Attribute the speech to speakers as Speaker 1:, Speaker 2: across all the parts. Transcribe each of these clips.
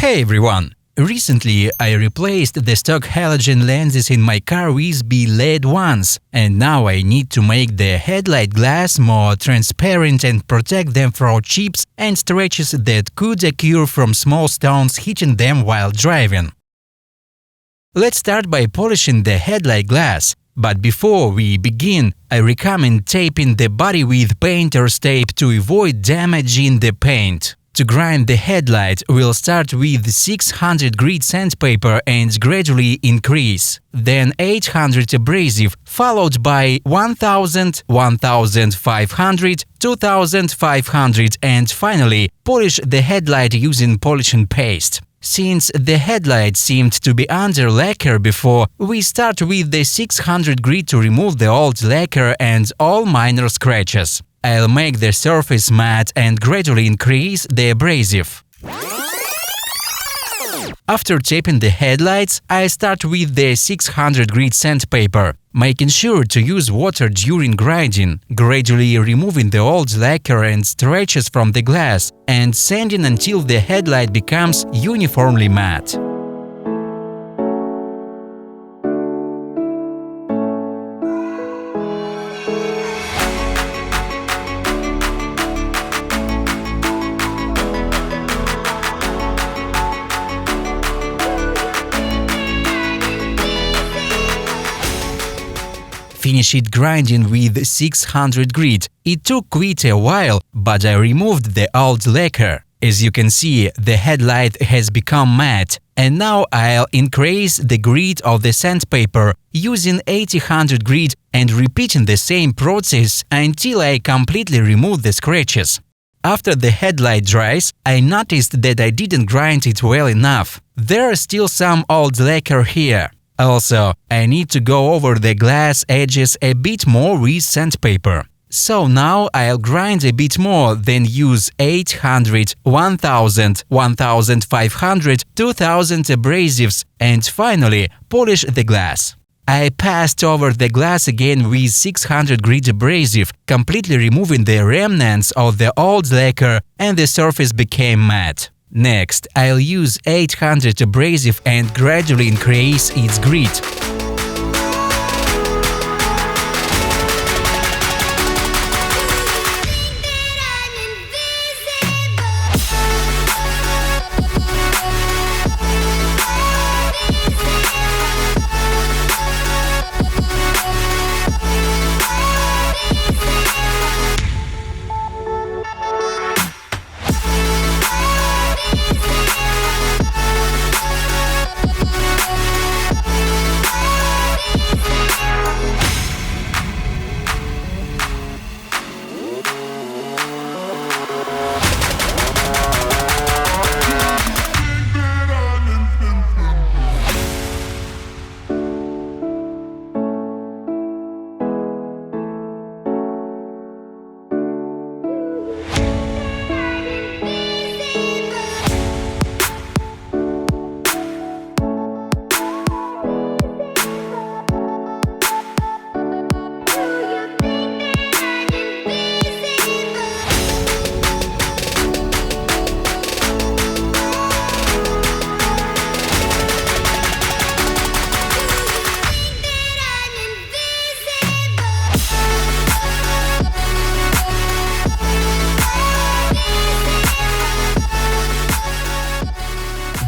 Speaker 1: Hey everyone! Recently, I replaced the stock halogen lenses in my car with LED ones, and now I need to make the headlight glass more transparent and protect them from chips and scratches that could occur from small stones hitting them while driving. Let's start by polishing the headlight glass. But before we begin, I recommend taping the body with painter's tape to avoid damaging the paint. To grind the headlight, we'll start with 600 grit sandpaper and gradually increase. Then 800 abrasive, followed by 1000, 1500, 2500 and finally polish the headlight using polishing paste. Since the headlight seemed to be under lacquer before, we start with the 600 grit to remove the old lacquer and all minor scratches. I'll make the surface matte and gradually increase the abrasive. After taping the headlights, I start with the 600 grit sandpaper, making sure to use water during grinding, gradually removing the old lacquer and scratches from the glass, and sanding until the headlight becomes uniformly matte. Finished grinding with 600 grit. It took quite a while, but I removed the old lacquer. As you can see, the headlight has become matte, and now I'll increase the grit of the sandpaper using 800 grit and repeating the same process until I completely remove the scratches. After the headlight dries, I noticed that I didn't grind it well enough. There are still some old lacquer here. Also, I need to go over the glass edges a bit more with sandpaper. So now I'll grind a bit more, then use 800, 1000, 1500, 2000 abrasives and finally polish the glass. I passed over the glass again with 600 grit abrasive, completely removing the remnants of the old lacquer, and the surface became matte. Next, I'll use 800 abrasive and gradually increase its grit.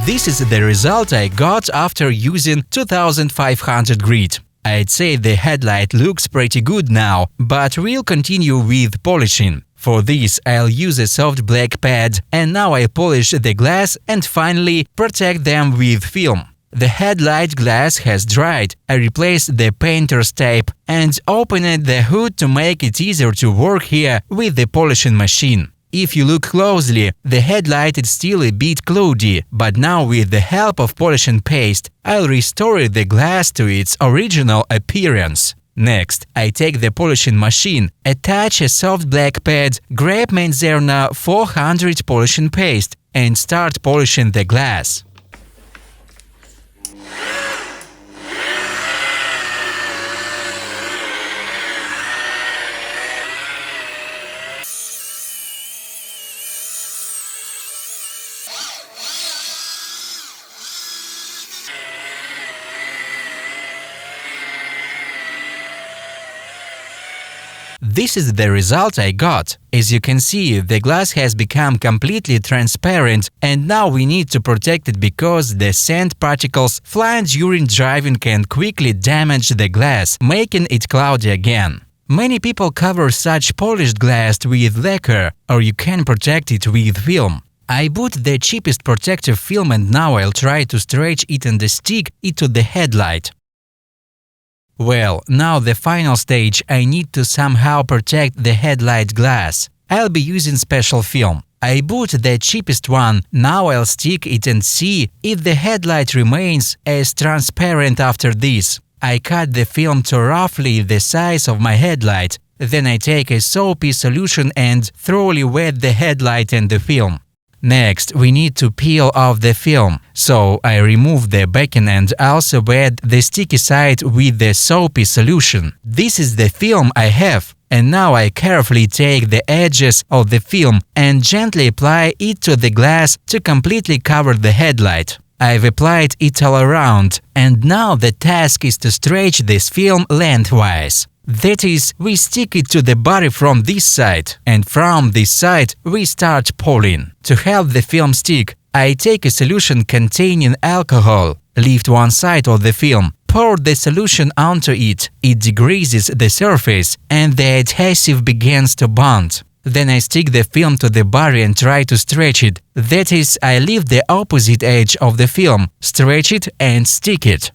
Speaker 1: This is the result I got after using 2500 grit. I'd say the headlight looks pretty good now, but we'll continue with polishing. For this, I'll use a soft black pad, and now I polish the glass and finally protect them with film. The headlight glass has dried. I replaced the painter's tape and opened the hood to make it easier to work here with the polishing machine. If you look closely, the headlight is still a bit cloudy, but now with the help of polishing paste, I'll restore the glass to its original appearance. Next, I take the polishing machine, attach a soft black pad, grab Manzerna 400 polishing paste, and start polishing the glass. This is the result I got. As you can see, the glass has become completely transparent, and now we need to protect it because the sand particles flying during driving can quickly damage the glass, making it cloudy again. Many people cover such polished glass with lacquer, or you can protect it with film. I bought the cheapest protective film and now I'll try to stretch it and stick it to the headlight. Well, now the final stage, I need to somehow protect the headlight glass. I'll be using special film. I bought the cheapest one, now I'll stick it and see if the headlight remains as transparent after this. I cut the film to roughly the size of my headlight. Then I take a soapy solution and thoroughly wet the headlight and the film. Next, we need to peel off the film, so I remove the backing and also wet the sticky side with the soapy solution. This is the film I have, and now I carefully take the edges of the film and gently apply it to the glass to completely cover the headlight. I've applied it all around, and now the task is to stretch this film lengthwise. That is, we stick it to the body from this side, and from this side we start pulling. To help the film stick, I take a solution containing alcohol, lift one side of the film, pour the solution onto it, it degreases the surface, and the adhesive begins to bond. Then I stick the film to the body and try to stretch it. That is, I leave the opposite edge of the film, stretch it and stick it.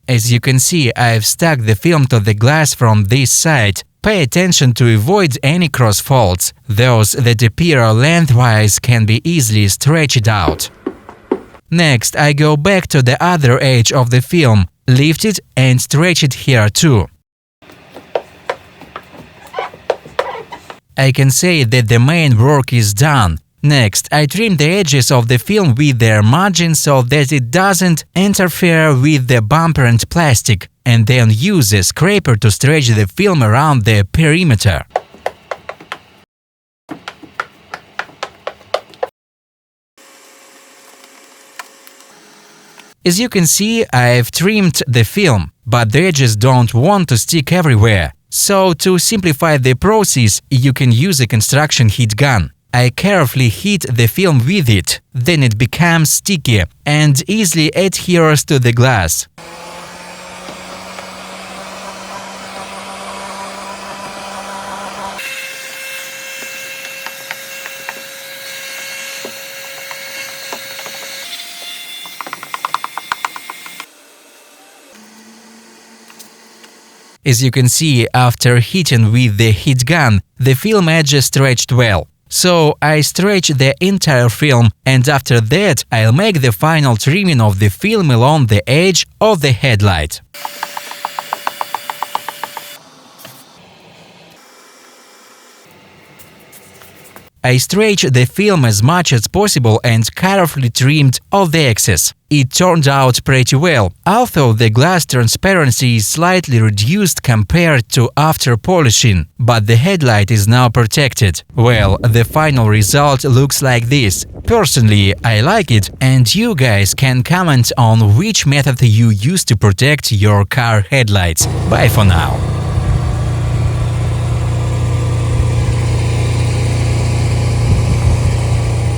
Speaker 1: As you can see, I've stuck the film to the glass from this side. Pay attention to avoid any cross folds. Those that appear lengthwise can be easily stretched out. Next, I go back to the other edge of the film, lift it and stretch it here too. I can say that the main work is done. Next, I trim the edges of the film with their margin so that it doesn't interfere with the bumper and plastic, and then use a scraper to stretch the film around the perimeter. As you can see, I've trimmed the film, but the edges don't want to stick everywhere. So, to simplify the process, you can use a construction heat gun. I carefully heat the film with it, then it becomes sticky and easily adheres to the glass. As you can see, after heating with the heat gun, the film edges stretched well. So I stretch the entire film, and after that I'll make the final trimming of the film along the edge of the headlight. I stretched the film as much as possible and carefully trimmed all the excess. It turned out pretty well, although the glass transparency is slightly reduced compared to after polishing, but the headlight is now protected. Well, the final result looks like this. Personally, I like it, and you guys can comment on which method you use to protect your car headlights. Bye for now.